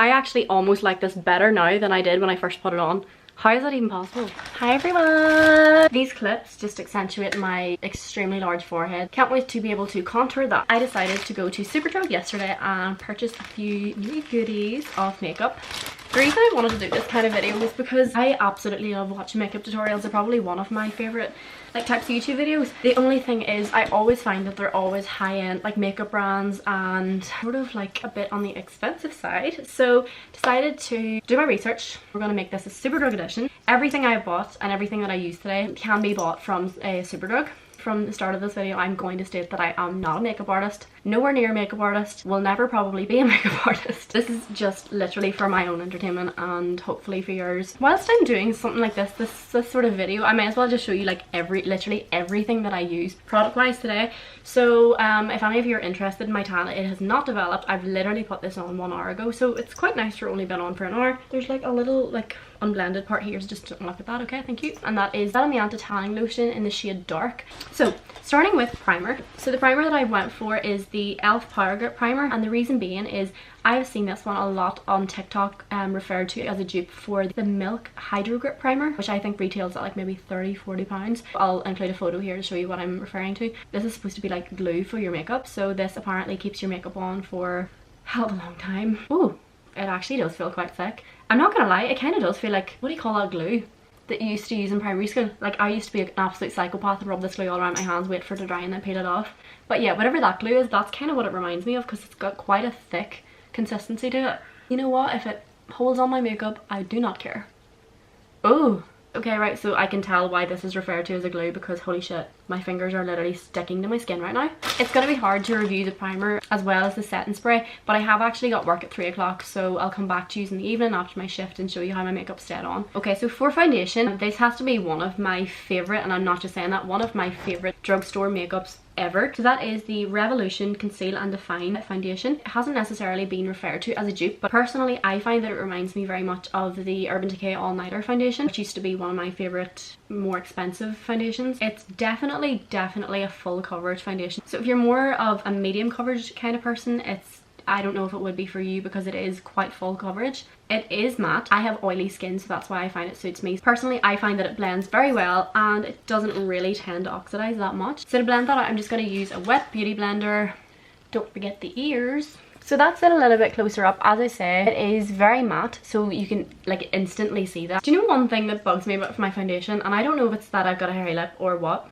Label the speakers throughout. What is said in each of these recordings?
Speaker 1: I actually almost like this better now than I did when I first put it on. How is that even possible? Hi everyone! These clips just accentuate my extremely large forehead. Can't wait to be able to contour that. I decided to go to Superdrug yesterday and purchase a few new goodies of makeup. The reason I wanted to do this kind of video was because I absolutely love watching makeup tutorials. They're probably one of my favourite types of YouTube videos. The only thing is I always find that they're always high-end makeup brands and sort of a bit on the expensive side. So decided to do my research. We're going to make this a Superdrug edition. Everything I bought and everything that I use today can be bought from a Superdrug. From the start of this video, I'm going to state that I am not a makeup artist, nowhere near a makeup artist, will never probably be a makeup artist. This is just literally for my own entertainment and hopefully for yours. Whilst I'm doing something like this sort of video, I might as well just show you literally everything that I use product wise today. So if any of you are interested in my tan, it has not developed. I've literally put this on 1 hour ago, so it's quite nice for only been on for an hour. There's a little unblended part here, so just don't look at that, okay? Thank you. And that is the anti-tanning lotion in the shade Dark. So starting with primer. So the primer that I went for is the e.l.f. Power Grip Primer, and the reason being is I've seen this one a lot on TikTok referred to as a dupe for the Milk Hydro Grip Primer, which I think retails at maybe £30–40. I'll include a photo here to show you what I'm referring to. This is supposed to be like glue for your makeup, so this apparently keeps your makeup on for a hell of a long time. Ooh, it actually does feel quite thick. I'm not gonna lie, it kind of does feel like, what do you call that glue that you used to use in primary school? I used to be an absolute psychopath and rub this glue all around my hands, wait for it to dry and then peel it off. But yeah, whatever that glue is, that's kind of what it reminds me of, because it's got quite a thick consistency to it. You know what, if it holds on my makeup, I do not care. Oh, okay, right, so I can tell why this is referred to as a glue, because holy shit, my fingers are literally sticking to my skin right now. It's gonna be hard to review the primer as well as the setting spray, but I have actually got work at 3 o'clock, so I'll come back to you in the evening after my shift and show you how my makeup stayed on. Okay, so for foundation, this has to be one of my favourite, and I'm not just saying that, one of my favourite drugstore makeups ever. So that is the Revolution Conceal and Define foundation. It hasn't necessarily been referred to as a dupe, but personally I find that it reminds me very much of the Urban Decay All Nighter foundation, which used to be one of my favourite more expensive foundations. It's definitely a full coverage foundation. So if you're more of a medium coverage kind of person, I don't know if it would be for you, because it is quite full coverage. It is matte. I have oily skin, so that's why I find it suits me. Personally, I find that it blends very well and it doesn't really tend to oxidize that much. So to blend that out, I'm just going to use a wet beauty blender. Don't forget the ears. So that's it a little bit closer up. As I say, it is very matte, so you can instantly see that. Do you know one thing that bugs me about my foundation, and I don't know if it's that I've got a hairy lip or what,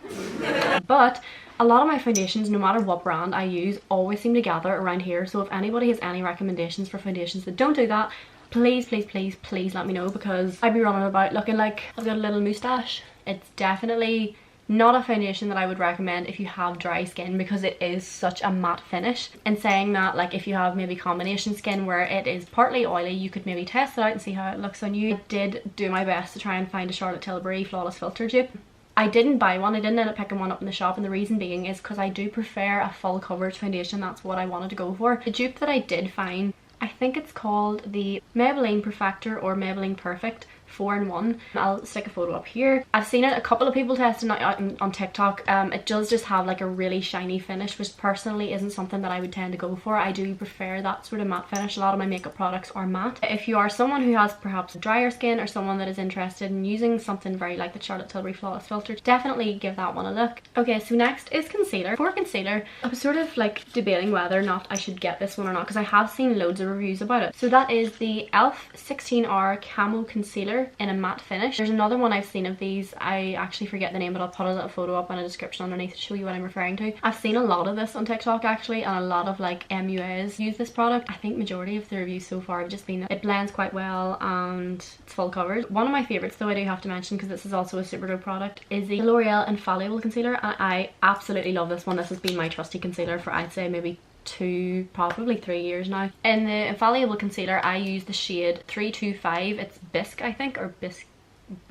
Speaker 1: but a lot of my foundations, no matter what brand I use, always seem to gather around here. So if anybody has any recommendations for foundations that don't do that, please let me know, because I'd be running about looking like I've got a little moustache. It's definitely not a foundation that I would recommend if you have dry skin, because it is such a matte finish. And saying that, if you have maybe combination skin where it is partly oily, you could maybe test it out and see how it looks on you. I did do my best to try and find a Charlotte Tilbury Flawless Filter dupe. I didn't buy one, I didn't end up picking one up in the shop, and the reason being is because I do prefer a full coverage foundation. That's what I wanted to go for. The dupe that I did find, I think it's called the Maybelline Perfector or Maybelline Perfect 4-in-1. I'll stick a photo up here. I've seen it, a couple of people testing it out on TikTok. It does just have a really shiny finish, which personally isn't something that I would tend to go for. I do prefer that sort of matte finish. A lot of my makeup products are matte. If you are someone who has perhaps drier skin, or someone that is interested in using something very like the Charlotte Tilbury Flawless Filter, definitely give that one a look. Okay, so next is concealer. For concealer, I was sort of debating whether or not I should get this one or not, because I have seen loads of reviews about it. So that is the e.l.f. 16R Camo Concealer in a matte finish. There's another one I've seen of these, I actually forget the name, but I'll put a little photo up in a description underneath to show you what I'm referring to. I've seen a lot of this on TikTok actually, and a lot of MUAs use this product. I think majority of the reviews so far have just been that it blends quite well and it's full coverage. One of my favorites though, I do have to mention, because this is also a Superdrug product, is the L'Oreal Infallible Concealer, and I absolutely love this one. This has been my trusty concealer for I'd say maybe 2, probably 3 years now. In the Infallible Concealer, I use the shade 325. It's Bisque, I think, or Bisque.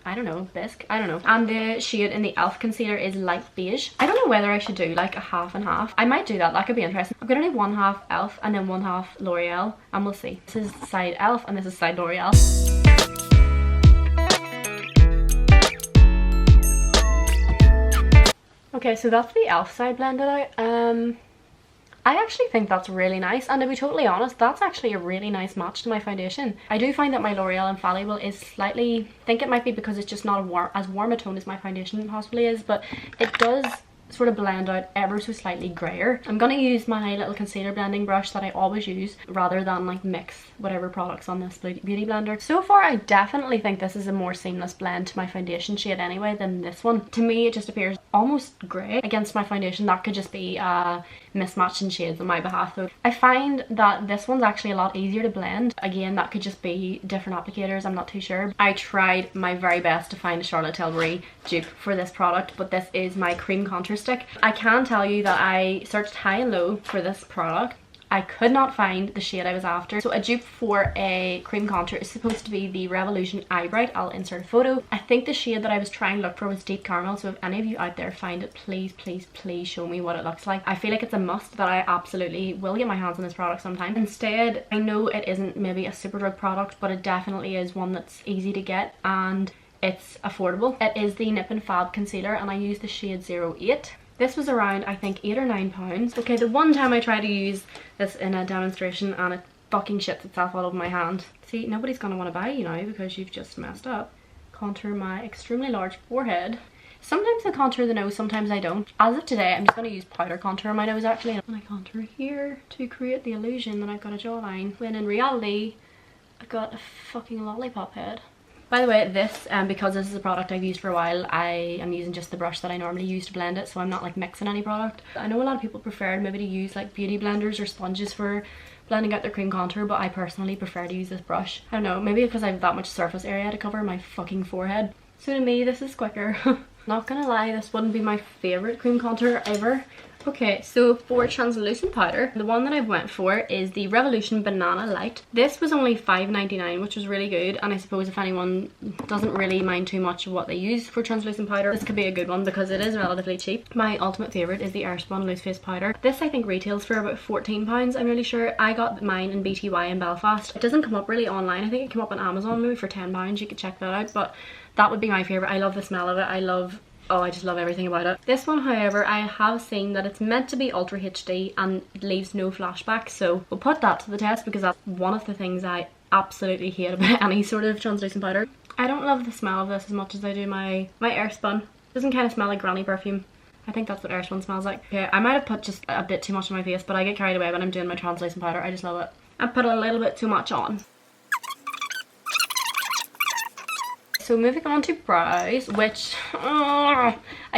Speaker 1: I don't know, Bisque, I don't know. And the shade in the e.l.f. concealer is light beige. I don't know whether I should do a half and half. I might do that, that could be interesting. I'm gonna do 1/2 e.l.f. and then 1/2 L'Oreal, and we'll see. This is side e.l.f. and this is side L'Oreal. Okay, so that's the e.l.f. side blended out. I actually think that's really nice, and to be totally honest, that's actually a really nice match to my foundation. I do find that my L'Oreal Infallible is slightly, I think it might be because it's just not as warm a tone as my foundation possibly is, but it does sort of blend out ever so slightly grayer. I'm gonna use my little concealer blending brush that I always use rather than like mix whatever products on this beauty blender. So far I definitely think this is a more seamless blend to my foundation shade anyway than this one. To me it just appears almost grey against my foundation. That could just be a mismatch in shades on my behalf though. I find that this one's actually a lot easier to blend. Again, that could just be different applicators, I'm not too sure. I tried my very best to find a Charlotte Tilbury dupe for this product, but this is my cream contour stick. I can tell you that I searched high and low for this product. I could not find the shade I was after. So a dupe for a cream contour is supposed to be the Revolution Eye Bright. I'll insert a photo. I think the shade that I was trying to look for was Deep Caramel, so if any of you out there find it, please, please, please show me what it looks like. I feel like it's a must that I absolutely will get my hands on this product sometime. Instead, I know it isn't maybe a Superdrug product, but it definitely is one that's easy to get and it's affordable. It is the Nip and Fab concealer and I use the shade 08. This was around, I think, £8 or £9. Okay, the one time I tried to use this in a demonstration and it fucking shits itself all over my hand. See, nobody's gonna want to buy you now because you've just messed up. Contour my extremely large forehead. Sometimes I contour the nose, sometimes I don't. As of today, I'm just going to use powder contour on my nose actually. And I contour here to create the illusion that I've got a jawline, when in reality, I've got a fucking lollipop head. By the way, this, because this is a product I've used for a while, I am using just the brush that I normally use to blend it, so I'm not like mixing any product. I know a lot of people prefer maybe to use like beauty blenders or sponges for blending out their cream contour, but I personally prefer to use this brush. I don't know, maybe because I have that much surface area to cover my fucking forehead. So to me, this is quicker. Not gonna lie, this wouldn't be my favourite cream contour ever. Okay, so for translucent powder, the one that I went for is the Revolution Banana Light. This was only $5.99, which was really good, and I suppose if anyone doesn't really mind too much of what they use for translucent powder, this could be a good one because it is relatively cheap. My ultimate favourite is the Airspun Loose Face Powder. This I think retails for about £14, I'm really sure. I got mine in BTY in Belfast. It doesn't come up really online, I think it came up on Amazon maybe for £10, you could check that out, but that would be my favourite. I love the smell of it, I just love everything about it. This one, however, I have seen that it's meant to be Ultra HD and it leaves no flashback, so we'll put that to the test because that's one of the things I absolutely hate about any sort of translucent powder. I don't love the smell of this as much as I do my Airspun. It doesn't kind of smell like granny perfume. I think that's what Airspun smells like. Okay, I might have put just a bit too much on my face, but I get carried away when I'm doing my translucent powder. I just love it. I put a little bit too much on. So moving on to brows, which I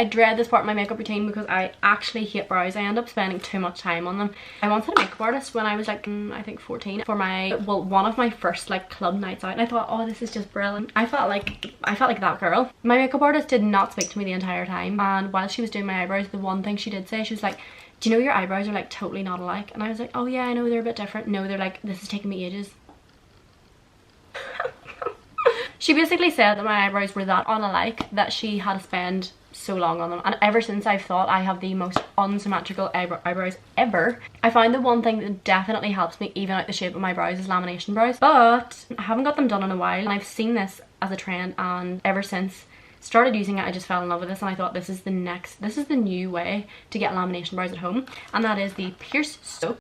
Speaker 1: dread this part of my makeup routine because I actually hate brows. I end up spending too much time on them. I wanted a makeup artist when I was like I think 14 for my, well, one of my first like club nights out, and I thought, oh, this is just brilliant. I felt like that girl. My makeup artist did not speak to me the entire time, and while she was doing my eyebrows, the one thing she did say, she was like, do you know your eyebrows are like totally not alike? And I was like, oh yeah, I know, they're a bit different. No, they're like, this is taking me ages. She basically said that my eyebrows were that unalike that she had to spend so long on them, and ever since I've thought I have the most unsymmetrical eyebrows ever. I find the one thing that definitely helps me even out the shape of my brows is lamination brows, but I haven't got them done in a while, and I've seen this as a trend, and ever since started using it I just fell in love with this, and I thought this is the new way to get lamination brows at home, and that is the Pierce Soap.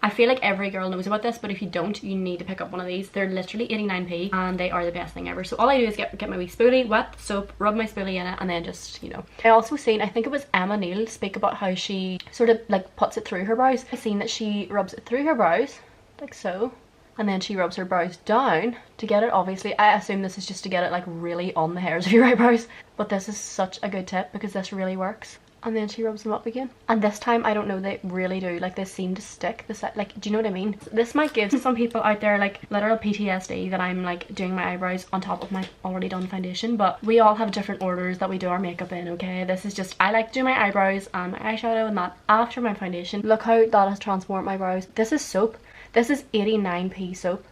Speaker 1: I feel like every girl knows about this, but if you don't, you need to pick up one of these. They're literally 89p and they are the best thing ever. So all I do is get my wee spoolie, wet soap, rub my spoolie in it, and then just, you know. I also seen, I think it was Emma Neal speak about how she sort of like puts it through her brows. I seen that she rubs it through her brows, like so, and then she rubs her brows down to get it, obviously. I assume this is just to get it like really on the hairs of your eyebrows, but this is such a good tip because this really works. And then she rubs them up again, and this time I don't know, they really do, like they seem to stick. This, like, do you know what I mean? This might give some people out there like literal PTSD that I'm like doing my eyebrows on top of my already done foundation, but we all have different orders that we do our makeup in, okay? This is just, I like to do my eyebrows and my eyeshadow and that after my foundation. Look how that has transformed my brows. This is soap. This is 89p soap.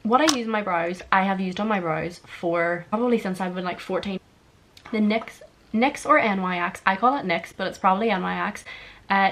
Speaker 1: What I use in my brows, I have used on my brows for probably since I've been like 14. The NYX or NYX, I call it NYX, but it's probably NYX,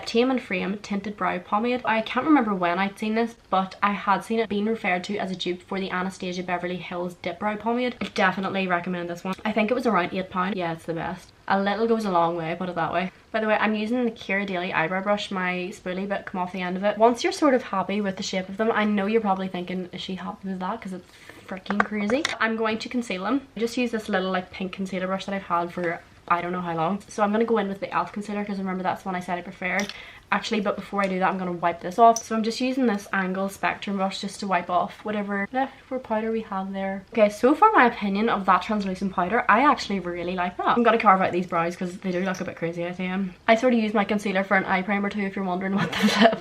Speaker 1: Tame and Frame Tinted Brow Pomade. I can't remember when I'd seen this, but I had seen it being referred to as a dupe for the Anastasia Beverly Hills Dip Brow Pomade. I definitely recommend this one. I think it was around £8. Yeah, it's the best. A little goes a long way, put it that way. By the way, I'm using the Kira Daily eyebrow brush. My spoolie bit come off the end of it. Once you're sort of happy with the shape of them, I know you're probably thinking, is she happy with that? Because it's freaking crazy. I'm going to conceal them. I just use this little like pink concealer brush that I've had for I don't know how long. So I'm going to go in with the e.l.f. concealer because remember that's the one I said I preferred. Actually, but before I do that, I'm going to wipe this off. So I'm just using this angle spectrum brush just to wipe off whatever leftover powder we have there. Okay, so for my opinion of that translucent powder, I actually really like that. I'm going to carve out these brows because they do look a bit crazy, I think. I sort of use my concealer for an eye primer too, if you're wondering what the flip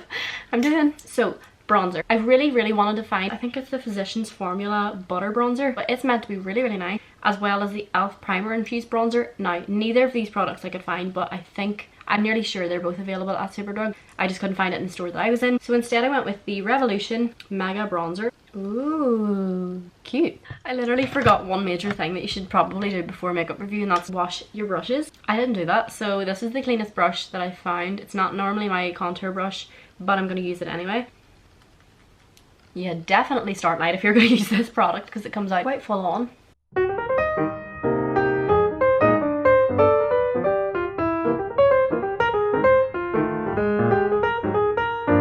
Speaker 1: I'm doing. So bronzer. I really wanted to find, I think it's the Physicians Formula Butter Bronzer, but it's meant to be really nice, as well as the e.l.f. Primer Infused Bronzer. Now, neither of these products I could find, but I'm nearly sure they're both available at Superdrug. I just couldn't find it in the store that I was in. So instead I went with the Revolution Mega Bronzer. Ooh, cute. I literally forgot one major thing that you should probably do before a makeup review, and that's wash your brushes. I didn't do that, so this is the cleanest brush that I found. It's not normally my contour brush, but I'm going to use it anyway. Yeah, definitely start light if you're going to use this product because it comes out quite full on.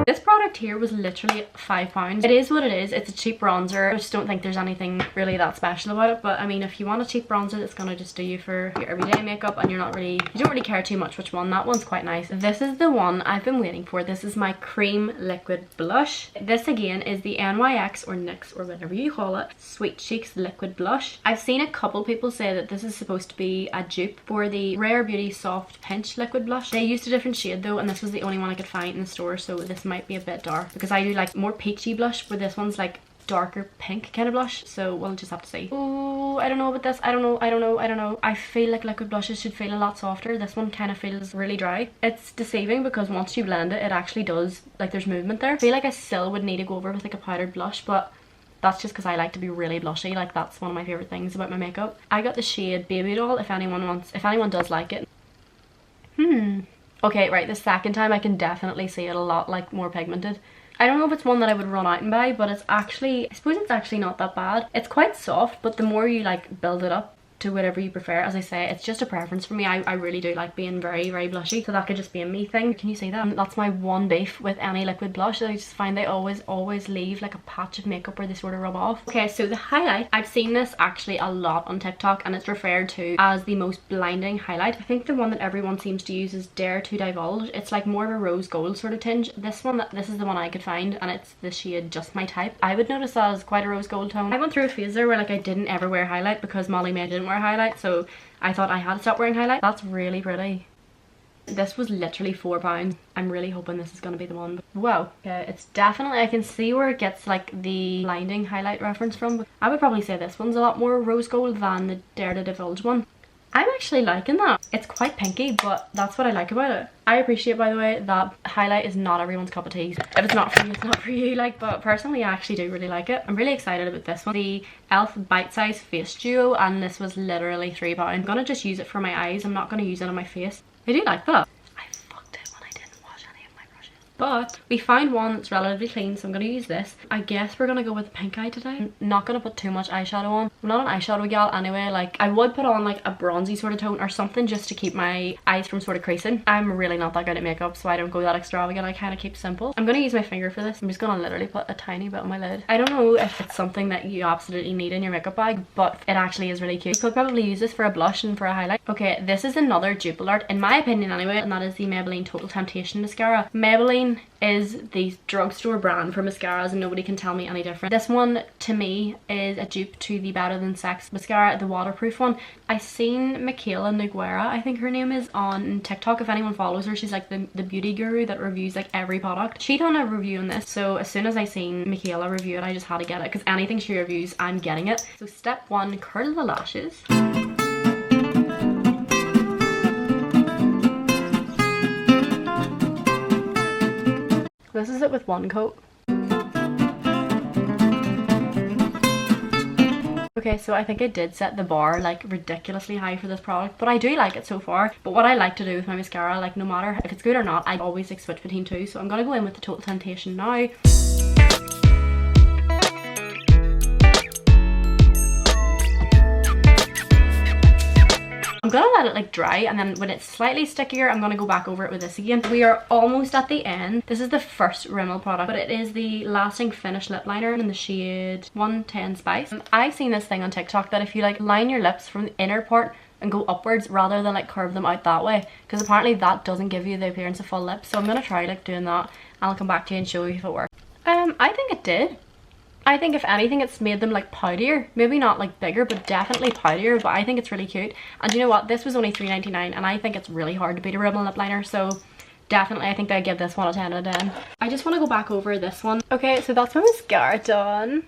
Speaker 1: This product here was literally £5. It is what it is. It's a cheap bronzer. I just don't think there's anything really that special about it. But I mean, if you want a cheap bronzer that's gonna just do you for your everyday makeup and you don't really care too much which one, that one's quite nice. This is the one I've been waiting for. This is my cream liquid blush. This again is the NYX or NYX or whatever you call it, Sweet Cheeks liquid blush. I've seen a couple people say that this is supposed to be a dupe for the Rare Beauty Soft Pinch liquid blush. They used a different shade though, and this was the only one I could find in the store, so this might be a bit dark because I do like more peachy blush, but this one's like darker pink kind of blush, so we'll just have to see. Oh, I don't know about this. I don't know. I feel like liquid blushes should feel a lot softer. This one kind of feels really dry. It's deceiving because once you blend it, it actually does, like there's movement there. I feel like I still would need to go over with like a powdered blush, but that's just because I like to be really blushy. Like that's one of my favorite things about my makeup. I got the shade Baby Doll if anyone does like it. Okay, right, the second time I can definitely see it a lot like more pigmented. I don't know if it's one that I would run out and buy, but it's actually, I suppose it's actually not that bad. It's quite soft, but the more you like build it up to whatever you prefer, as I say, it's just a preference for me. I really do like being very blushy, so that could just be a me thing. Can you see that? That's my one beef with any liquid blush. I just find they always leave like a patch of makeup where they sort of rub off. Okay, so the highlight, I've seen this actually a lot on TikTok and it's referred to as the most blinding highlight. I think the one that everyone seems to use is Dare to Divulge. It's like more of a rose gold sort of tinge. This is the one I could find, and it's the shade Just My Type. I would notice that as quite a rose gold tone. I went through a phase there where like I didn't ever wear highlight because Molly May didn't wear highlight, so I thought I had to stop wearing highlight. That's really pretty. This was literally £4. I'm really hoping this is going to be the one. Whoa. Okay, it's definitely, I can see where it gets like the blinding highlight reference from. I would probably say this one's a lot more rose gold than the Dare to Divulge one. I'm actually liking that. It's quite pinky, but that's what I like about it. I appreciate, by the way, that highlight is not everyone's cup of tea. If it's not for you, it's not for you. Like, but personally, I actually do really like it. I'm really excited about this one. The e.l.f. Bite Size Face Duo, and this was literally £3. I'm gonna just use it for my eyes. I'm not gonna use it on my face. I do like that. But we found one that's relatively clean, so I'm going to use this. I guess we're going to go with pink eye today. I'm not going to put too much eyeshadow on. I'm not an eyeshadow gal anyway. Like, I would put on like a bronzy sort of tone or something just to keep my eyes from sort of creasing. I'm really not that good at makeup, so I don't go that extravagant. I kind of keep simple. I'm going to use my finger for this. I'm just going to literally put a tiny bit on my lid. I don't know if it's something that you absolutely need in your makeup bag, but it actually is really cute. You could probably use this for a blush and for a highlight. Okay, this is another dupe alert, in my opinion anyway, and that is the Maybelline Total Temptation Mascara. Maybelline is the drugstore brand for mascaras and nobody can tell me any different. This one to me is a dupe to the Better Than Sex mascara, the waterproof one. I seen Michaela Noguera, I think her name is, on TikTok. If anyone follows her, she's like the beauty guru that reviews like every product. She done a review on this, so as soon as I seen Michaela review it, I just had to get it because anything she reviews, I'm getting it. So step one, curl the lashes. This is it with one coat. Okay, so I think I did set the bar like ridiculously high for this product, but I do like it so far. But what I like to do with my mascara, like no matter if it's good or not, I always like switch between two. So I'm gonna go in with the Total Temptation now. I'm gonna let it like dry, and then when it's slightly stickier, I'm gonna go back over it with this again. We are almost at the end. This is the first Rimmel product, but it is the Lasting Finish Lip Liner in the shade 110 Spice. I've seen this thing on TikTok that if you like line your lips from the inner part and go upwards rather than like curve them out that way, because apparently that doesn't give you the appearance of full lips. So I'm gonna try like doing that, and I'll come back to you and show you if it works. I think it did. I think if anything it's made them like powdier. Maybe not like bigger, but definitely powdier. But I think it's really cute. And you know what, this was only $3.99, and I think it's really hard to beat a Rimmel lip liner, so definitely I think I'd give this one a 10 out of 10. I just want to go back over this one. Okay, so that's my mascara done.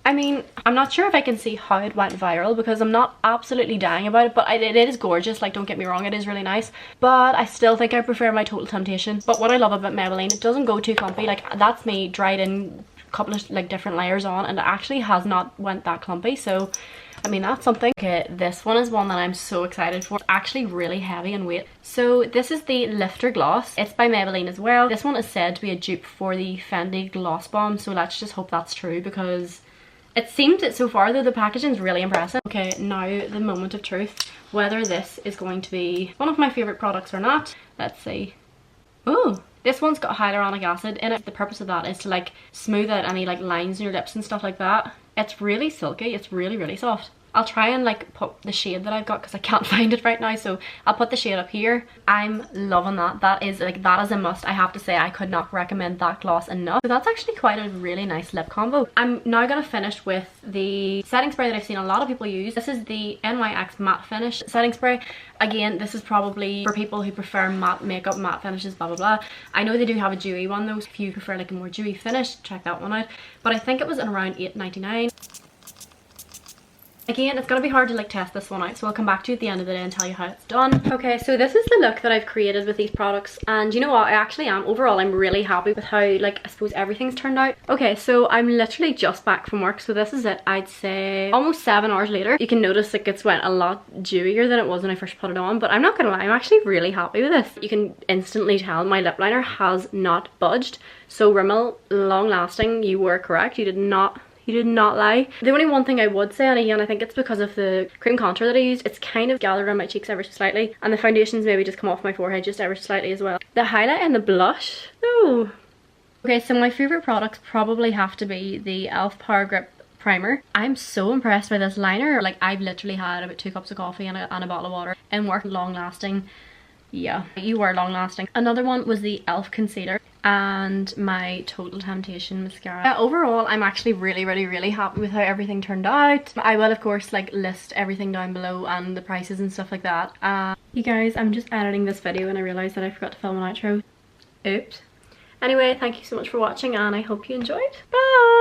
Speaker 1: I mean, I'm not sure if I can see how it went viral, because I'm not absolutely dying about it, but it is gorgeous, like don't get me wrong, it is really nice, but I still think I prefer my Total Temptation. But what I love about Maybelline, it doesn't go too clumpy. Like that's me dried in couple of like different layers on, and it actually has not went that clumpy, so I mean that's something. Okay, this one is one that I'm so excited for. It's actually really heavy in weight. So this is the Lifter Gloss. It's by Maybelline as well. This one is said to be a dupe for the Fendi Gloss Bomb, so let's just hope that's true, because it seems that so far though the packaging is really impressive. Okay, now the moment of truth, whether this is going to be one of my favorite products or not. Let's see. Oh, this one's got hyaluronic acid in it. The purpose of that is to like smooth out any like lines in your lips and stuff like that. It's really silky. It's really soft. I'll try and like put the shade that I've got, because I can't find it right now, so I'll put the shade up here. I'm loving that. That is a must. I have to say I could not recommend that gloss enough. So that's actually quite a really nice lip combo. I'm now gonna finish with the setting spray that I've seen a lot of people use. This is the NYX Matte Finish setting spray. Again, this is probably for people who prefer matte makeup, matte finishes, blah blah blah. I know they do have a dewy one though, so if you prefer like a more dewy finish, check that one out. But I think it was around $8.99. Again, it's gonna be hard to like test this one out, so I'll come back to you at the end of the day and tell you how it's done. Okay, so this is the look that I've created with these products, and you know what, I actually am, overall I'm really happy with how like I suppose everything's turned out. Okay, so I'm literally just back from work, so this is it. I'd say almost 7 hours later. You can notice like it's went a lot dewier than it was when I first put it on, but I'm not gonna lie, I'm actually really happy with this. You can instantly tell my lip liner has not budged. So Rimmel, long lasting, you were correct. You did not lie. The only one thing I would say, and again I think it's because of the cream contour that I used, it's kind of gathered around my cheeks ever so slightly, and the foundations maybe just come off my forehead just ever so slightly as well. The highlight and the blush, oh. Okay, so my favourite products probably have to be the e.l.f. Power Grip Primer. I'm so impressed by this liner. Like I've literally had about 2 cups of coffee and a bottle of water, and work long lasting. Yeah, you were long lasting. Another one was the e.l.f. Concealer and my Total Temptation mascara. Overall, I'm actually really happy with how everything turned out. I will of course like list everything down below and the prices and stuff like that. You guys, I'm just editing this video and I realised that I forgot to film an outro. Oops. Anyway, thank you so much for watching, and I hope you enjoyed. Bye!